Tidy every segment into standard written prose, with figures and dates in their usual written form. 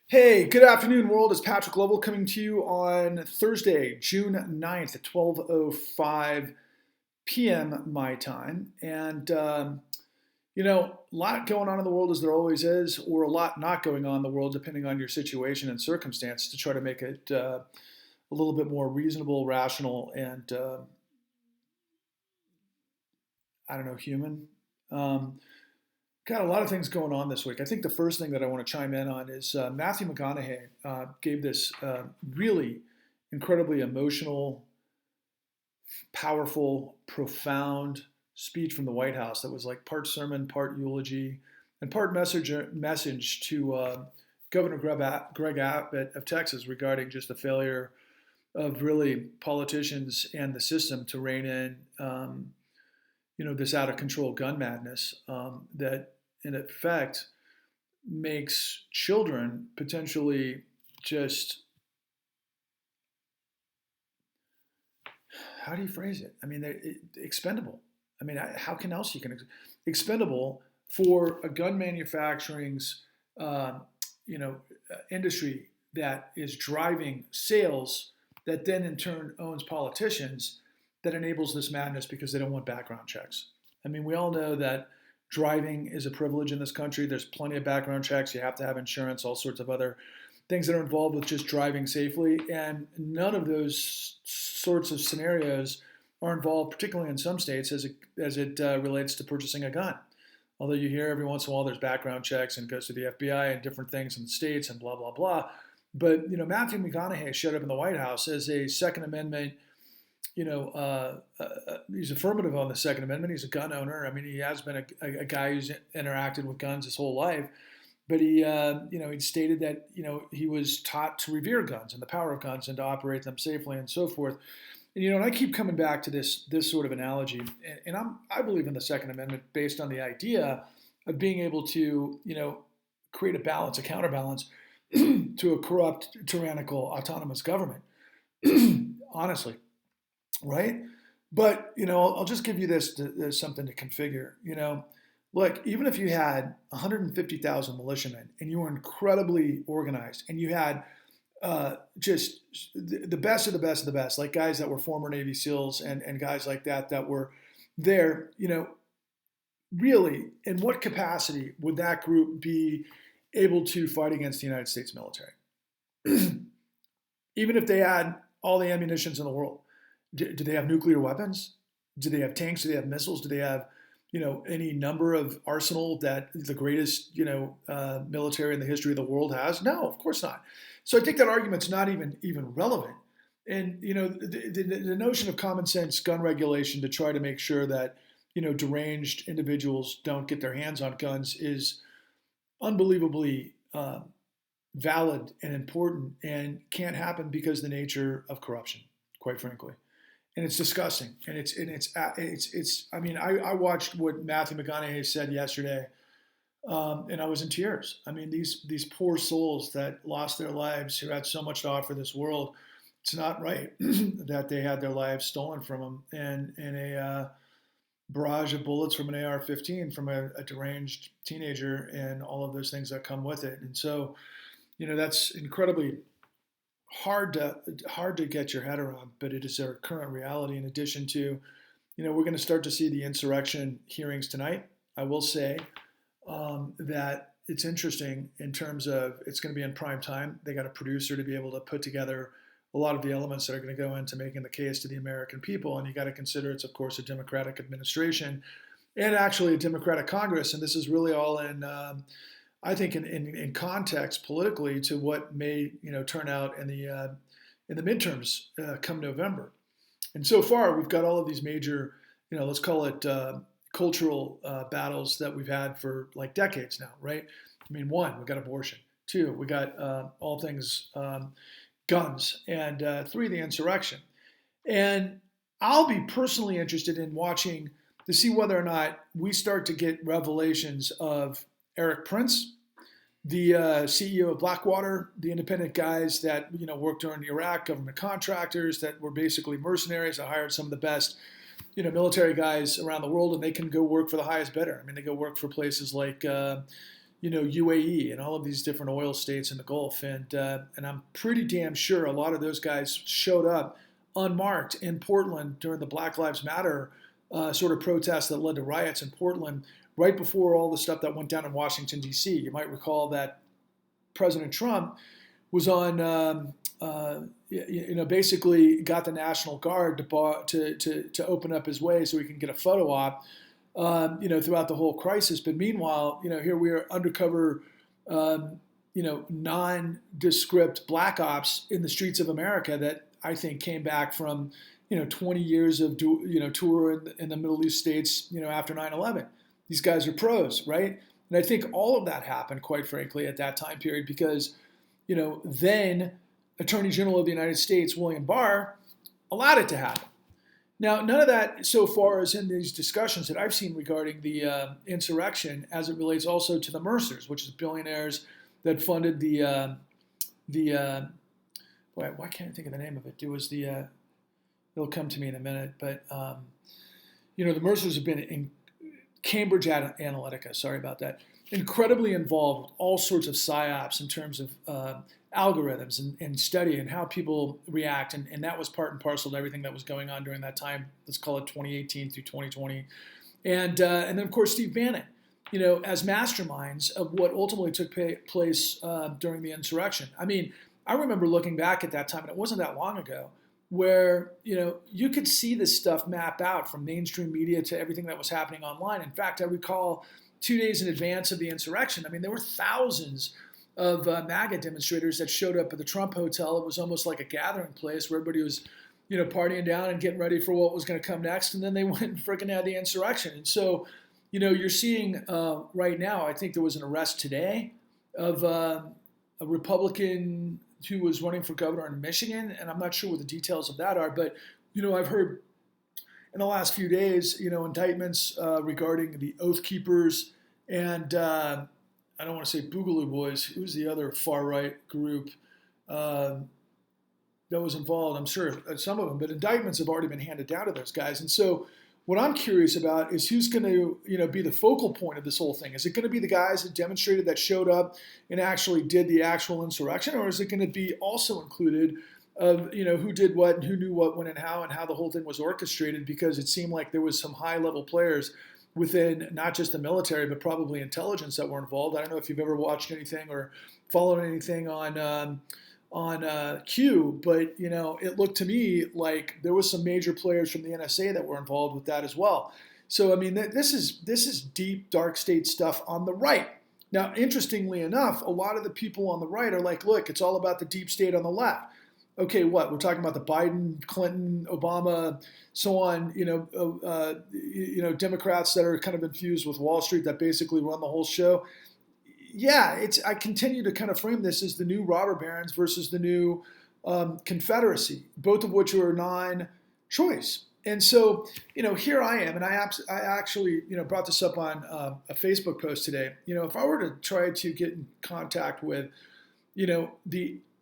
Hey, good afternoon, world. It's Patrick Lovell coming to you on Thursday, June 9th at 12:05 p.m. my time. A lot going on in the world as there always is, or a lot not going on in the world, depending on your situation and circumstance, to try to make it a little bit more reasonable, rational, and I don't know, human. Um, Got a lot of things going on this week. I think the first thing that I want to chime in on is Matthew McConaughey gave this really incredibly emotional, powerful, profound speech from the White House that was like part sermon, part eulogy, and part message to Governor Greg Abbott of Texas regarding just the failure of really politicians and the system to rein in, this out of control gun madness that in effect makes children potentially just, how do you phrase it? I mean, they're expendable. I mean, how can else you can expendable for a gun manufacturing's uh, industry that is driving sales that then in turn owns politicians that enables this madness because they don't want background checks. I mean, we all know that driving is a privilege in this country. There's plenty of background checks. You have to have insurance, all sorts of other things that are involved with just driving safely. And none of those sorts of scenarios are involved, particularly in some states, as it relates to purchasing a gun. Although you hear every once in a while there's background checks and goes to the FBI and different things in the states and blah blah blah. But Matthew McConaughey showed up in the White House as a Second Amendment. He's affirmative on the Second Amendment. He's a gun owner. I mean, he has been a guy who's interacted with guns his whole life. But he stated that he was taught to revere guns and the power of guns and to operate them safely and so forth. And I keep coming back to this sort of analogy, and I believe in the Second Amendment based on the idea of being able to create a balance, a counterbalance to a corrupt, tyrannical, autonomous government. Honestly, right? But I'll just give you this something to configure. Look, even if you had 150,000 militiamen and you were incredibly organized and you had just the best of the best of the best, like guys that were former Navy SEALs and guys like that were there, really, in what capacity would that group be able to fight against the United States military? Even if they had all the ammunitions in the world, do they have nuclear weapons? Do they have tanks? Do they have missiles? Do they have any number of arsenal that the greatest, military in the history of the world has? No, of course not. So I think that argument's not even relevant. And the notion of common sense gun regulation to try to make sure that deranged individuals don't get their hands on guns is unbelievably valid and important, and can't happen because of the nature of corruption, quite frankly. And it's disgusting. And it's. I mean, I watched what Matthew McConaughey said yesterday, and I was in tears. I mean, these poor souls that lost their lives, who had so much to offer this world. It's not right that they had their lives stolen from them, and in a barrage of bullets from an AR-15 from a deranged teenager, and all of those things that come with it. And so, that's incredibly hard to get your head around, but it is our current reality. In addition to, we're going to start to see the insurrection hearings tonight. I will say that it's interesting in terms of it's going to be in prime time. They got a producer to be able to put together a lot of the elements that are going to go into making the case to the American people. And you got to consider it's, of course, a Democratic administration and actually a Democratic Congress. And this is really all in, I think, in context politically to what may turn out in the midterms come November. And so far, we've got all of these major, let's call it cultural battles that we've had for like decades now, right? I mean, one, we got abortion. Two, we got all things guns, and three, the insurrection. And I'll be personally interested in watching to see whether or not we start to get revelations of Eric Prince, the CEO of Blackwater, the independent guys that worked during Iraq, government contractors that were basically mercenaries. I hired some of the best military guys around the world, and they can go work for the highest bidder. I mean, they go work for places like UAE and all of these different oil states in the Gulf, and I'm pretty damn sure a lot of those guys showed up unmarked in Portland during the Black Lives Matter sort of protests that led to riots in Portland right before all the stuff that went down in Washington D.C. You might recall that President Trump was on, basically got the National Guard to open up his way so he can get a photo op. Throughout the whole crisis. But meanwhile, here we are undercover, nondescript black ops in the streets of America that I think came back from, 20 years of, tour in the Middle East states, after 9/11. These guys are pros, right? And I think all of that happened, quite frankly, at that time period because, then Attorney General of the United States, William Barr, allowed it to happen. Now, none of that so far is in these discussions that I've seen regarding the insurrection as it relates also to the Mercers, which is billionaires that funded why can't I think of the name of it? It was it'll come to me in a minute, but, the Mercers have been in Cambridge Analytica, sorry about that, incredibly involved with all sorts of psyops in terms of algorithms and study and how people react. And that was part and parcel to everything that was going on during that time. Let's call it 2018 through 2020. And then, of course, Steve Bannon, as masterminds of what ultimately took place during the insurrection. I mean, I remember looking back at that time, and it wasn't that long ago, where, you could see this stuff map out from mainstream media to everything that was happening online. In fact, I recall 2 days in advance of the insurrection, I mean, there were thousands of MAGA demonstrators that showed up at the Trump Hotel. It was almost like a gathering place where everybody was, partying down and getting ready for what was going to come next. And then they went and freaking had the insurrection. And so, you're seeing right now, I think there was an arrest today of a Republican who was running for governor in Michigan. And I'm not sure what the details of that are, but, I've heard in the last few days, indictments regarding the Oath Keepers and I don't want to say Boogaloo Boys. Who's the other far-right group that was involved? I'm sure some of them, but indictments have already been handed down to those guys. And so what I'm curious about is who's going to, be the focal point of this whole thing. Is it going to be the guys that demonstrated, that showed up and actually did the actual insurrection? Or is it going to be also included of, who did what and who knew what, when, and how the whole thing was orchestrated? Because it seemed like there was some high-level players within not just the military, but probably intelligence that were involved. I don't know if you've ever watched anything or followed anything on Q, but it looked to me like there was some major players from the NSA that were involved with that as well. So I mean, this is deep, dark state stuff on the right. Now, interestingly enough, a lot of the people on the right are like, look, it's all about the deep state on the left. Okay, what? We're talking about the Biden, Clinton, Obama, so on, Democrats that are kind of infused with Wall Street that basically run the whole show. Yeah, I continue to kind of frame this as the new robber barons versus the new Confederacy, both of which are non-choice. And so, here I am, and I actually, brought this up on a Facebook post today. If I were to try to get in contact with,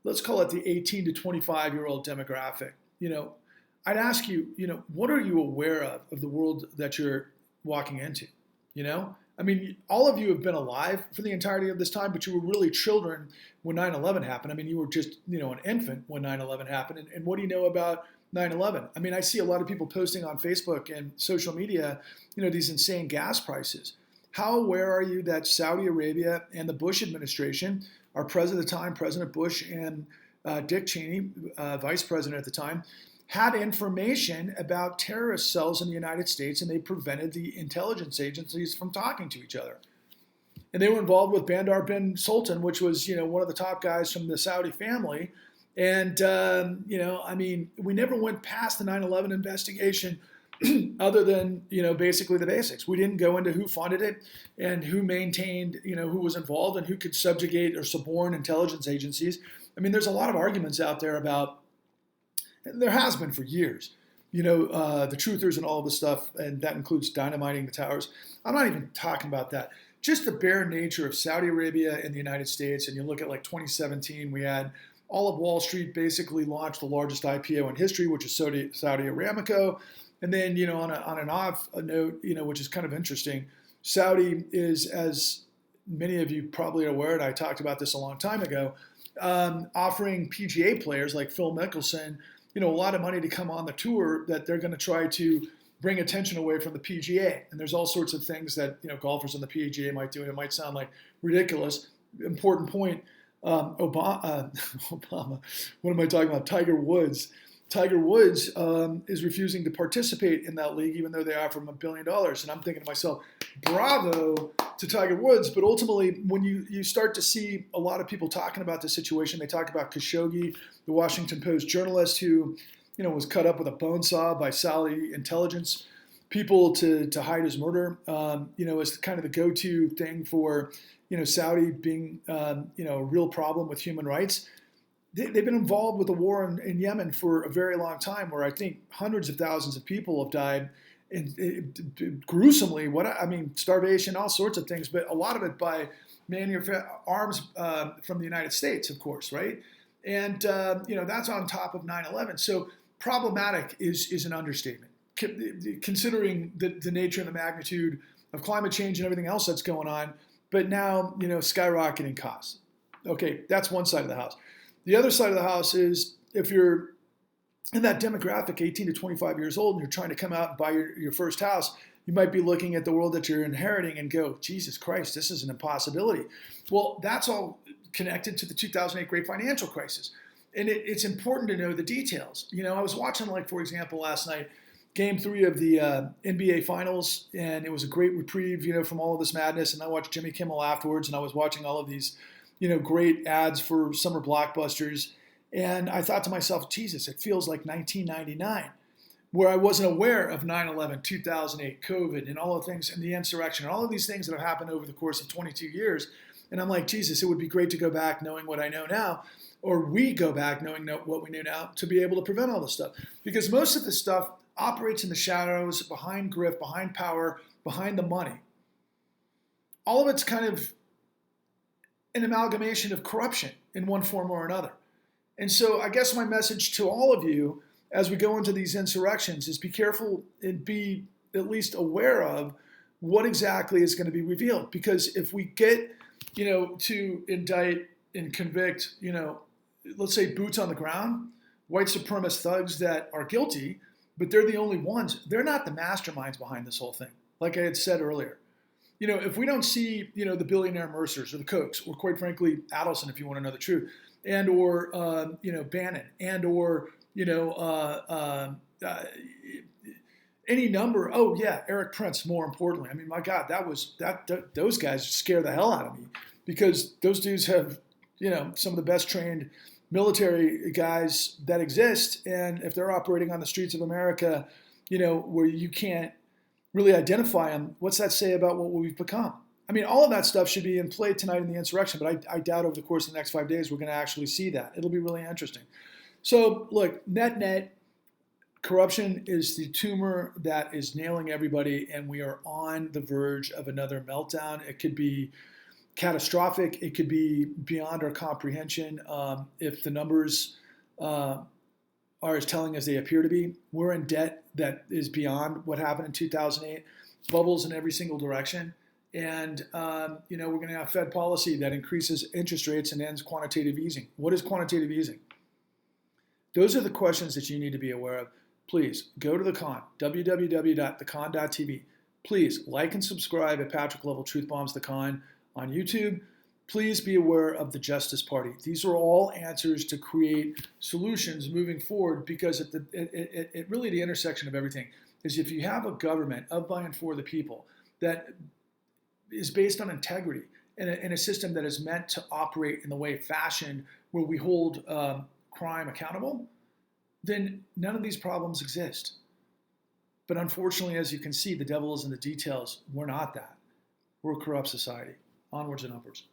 let's call it the 18 to 25-year-old demographic, I'd ask you, what are you aware of the world that you're walking into? I mean, all of you have been alive for the entirety of this time, but you were really children when 9/11 happened. I mean, you were just, an infant when 9/11 happened. And what do you know about 9/11? I mean, I see a lot of people posting on Facebook and social media, these insane gas prices. How aware are you that Saudi Arabia and the Bush administration, our president at the time, President Bush, and Dick Cheney, vice president at the time, had information about terrorist cells in the United States, and they prevented the intelligence agencies from talking to each other. And they were involved with Bandar bin Sultan, which was, one of the top guys from the Saudi family. And, I mean, we never went past the 9/11 investigation other than, basically the basics. We didn't go into who funded it and who maintained, who was involved and who could subjugate or suborn intelligence agencies. I mean, there's a lot of arguments out there about, and there has been for years, the truthers and all of this stuff, and that includes dynamiting the towers. I'm not even talking about that. Just the bare nature of Saudi Arabia and the United States, and you look at like 2017, we had all of Wall Street basically launched the largest IPO in history, which is Saudi Aramco. And then, on an off note, which is kind of interesting, Saudi is as many of you probably are aware, and I talked about this a long time ago, offering PGA players like Phil Mickelson, a lot of money to come on the tour, that they're going to try to bring attention away from the PGA. And there's all sorts of things that golfers on the PGA might do, and it might sound like ridiculous. Important point. Obama. What am I talking about? Tiger Woods. Tiger Woods is refusing to participate in that league, even though they offer him $1 billion. And I'm thinking to myself, bravo to Tiger Woods. But ultimately, when you start to see a lot of people talking about the situation, they talk about Khashoggi, the Washington Post journalist who, was cut up with a bone saw by Saudi intelligence people to hide his murder, as kind of the go-to thing for, Saudi being, a real problem with human rights. They've been involved with the war in Yemen for a very long time, where I think hundreds of thousands of people have died gruesomely. Starvation, all sorts of things, but a lot of it by arms from the United States, of course, right? And that's on top of 9/11. So problematic is an understatement, considering the nature and the magnitude of climate change and everything else that's going on. But now, skyrocketing costs. Okay, that's one side of the house. The other side of the house is, if you're in that demographic, 18 to 25 years old, and you're trying to come out and buy your first house, you might be looking at the world that you're inheriting and go, Jesus Christ, this is an impossibility. Well, that's all connected to the 2008 great financial crisis. And it's important to know the details. I was watching, for example, last night, Game 3 of the NBA Finals, and it was a great reprieve, from all of this madness. And I watched Jimmy Kimmel afterwards, and I was watching all of these, great ads for summer blockbusters. And I thought to myself, Jesus, it feels like 1999, where I wasn't aware of 9/11, 2008, COVID, and all the things, and the insurrection, and all of these things that have happened over the course of 22 years. And I'm like, Jesus, it would be great to go back knowing what I know now, or we go back knowing what we know now, to be able to prevent all this stuff. Because most of this stuff operates in the shadows, behind grift, behind power, behind the money. All of it's kind of an amalgamation of corruption in one form or another. And so I guess my message to all of you as we go into these insurrections is be careful and be at least aware of what exactly is going to be revealed. Because if we get, to indict and convict, let's say boots on the ground, white supremacist thugs that are guilty, but they're the only ones. They're not the masterminds behind this whole thing, like I had said earlier. If we don't see, the billionaire Mercers or the Kochs, or quite frankly, Adelson, if you want to know the truth, and or, Bannon, and or, any number. Oh yeah, Eric Prince, more importantly. I mean, my God, those guys scare the hell out of me, because those dudes have, some of the best trained military guys that exist. And if they're operating on the streets of America, where you can't really identify them, what's that say about what we've become? I mean, all of that stuff should be in play tonight in the insurrection, but I doubt over the course of the next 5 days we're going to actually see that. It'll be really interesting. So look, net, corruption is the tumor that is nailing everybody, and we are on the verge of another meltdown. It could be catastrophic. It could be beyond our comprehension. If the numbers are as telling as they appear to be, we're in debt that is beyond what happened in 2008, bubbles in every single direction. And, we're going to have Fed policy that increases interest rates and ends quantitative easing. What is quantitative easing? Those are the questions that you need to be aware of. Please go to the con, www.thecon.tv. Please like and subscribe at Patrick Lovell Truth Bombs The Con on YouTube. Please be aware of the Justice Party. These are all answers to create solutions moving forward, because it really the intersection of everything is, if you have a government of, by, and for the people that is based on integrity, and a system that is meant to operate in the way fashioned where we hold crime accountable, then none of these problems exist. But unfortunately, as you can see, the devil is in the details. We're not that. We're a corrupt society. Onwards and upwards.